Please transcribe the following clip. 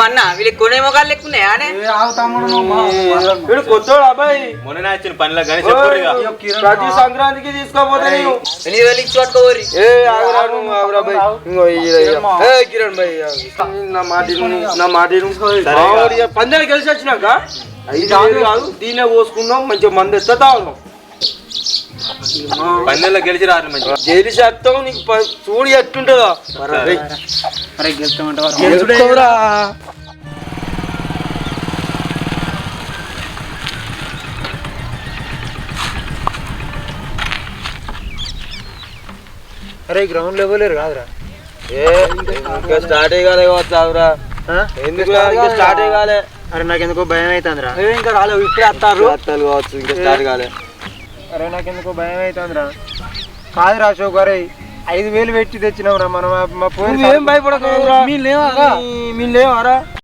అన్న వీళ్ళకి కొనే మొగాలు లెక్కున్నాయా వీడు కొత్తోడు అబ్బాయి మొన్న వచ్చిన పనిలో కానీ చెప్పు ప్రతి సంక్రాంతికి తీసుకోపోతే నేను 8,000 ఇచ్చి పట్టుకోరి. కిరణ్ భాయ్ నా మాట పందాలు కలిసి వచ్చినాక 5,000 కాదు దీన్నే పోసుకుందాం మంచిగా మంది ఎత్త తాగుదాం పందెల్లో గెలిచి రారు మంచి జైలు శాతం నీకు చూడు ఎట్టుంటుందా అరే గ్రౌండ్ లెవెల్ కాదురా ఇంకా స్టార్ట్ కాలే కావచ్చురా ఎందుకు ఇంకా స్టార్ట్ కాలే అరే నాకెందుకో భయం అవుతుందిరా ఇంకా రాలేవు ఇప్పుడే అత్తారు కావచ్చు ఇంకా స్టార్ట్ కాలే అరే నాకెందుకో భయం అవుతుందిరా కాదురా అశోక్ అరే 5,000 పెట్టి తెచ్చినావురా మనం మా పోయి ఏం భయపడకు మీ లేవారా